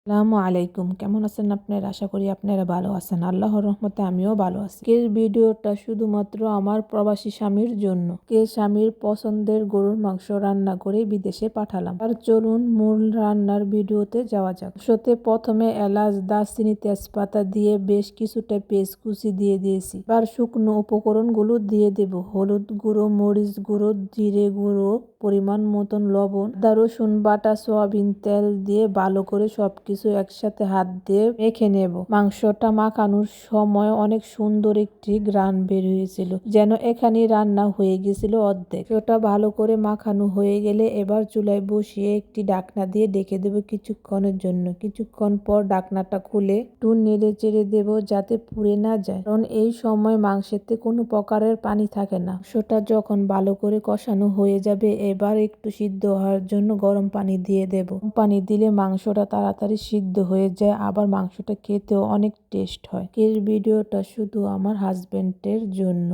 আসসালামু আলাইকুম। কেমন আছেন আপনারা? আশা করি আপনারা ভালো আছেন। আল্লাহর রহমতে আমিও ভালো আছি। আজকের ভিডিওটা শুধুমাত্র আমার প্রবাসী স্বামীর জন্য। স্বামীর পছন্দের গরুর মাংস রান্না করে বিদেশে পাঠালাম। আর চলুন মূল রান্নার ভিডিওতে যাওয়া যাক। প্রথমে এলাচ, দারচিনি, তেজপাতা দিয়ে বেশ কিছুটা পেঁয়াজ কুচি দিয়ে দিয়েছি। আর শুকনো উপকরণগুলো দিয়ে দেব। হলুদ গুঁড়ো, মরিচ গুঁড়ো, জিরে গুঁড়ো, পরিমাণ মতন লবণ, আদা রসুন বাটা, সয়াবিন তেল দিয়ে ভালো করে সবকিছু একসাথে হাত দিয়ে মেখে নেব। মাংসটা মাখানোর সময় অনেক সুন্দর একটি ঘ্রাণ বের হয়েছিল, যেন এখানে রান্না হয়ে গেছিল অর্ধেক। ওটা ভালো করে মাখানো হয়ে গেলে এবার চুলায় বসিয়ে একটি ঢাকনা দিয়ে ডেকে দেব কিছুক্ষণের জন্য। কিছুক্ষণ পর ঢাকনাটা খুলে একটু নেড়ে চেড়ে দেব যাতে পুড়ে না যায়, কারণ এই সময় মাংসেতে কোনো প্রকারের পানি থাকে না। মাংসটা যখন ভালো করে কষানো হয়ে যাবে এবার একটু সিদ্ধ হওয়ার জন্য গরম পানি দিয়ে দেব। পানি দিলে মাংসটা তাড়াতাড়ি সিদ্ধ হয়ে যায়, আবার মাংসটা খেতেও অনেক টেস্ট হয়। এই ভিডিওটা শুধু আমার হাজবেন্ডের জন্য।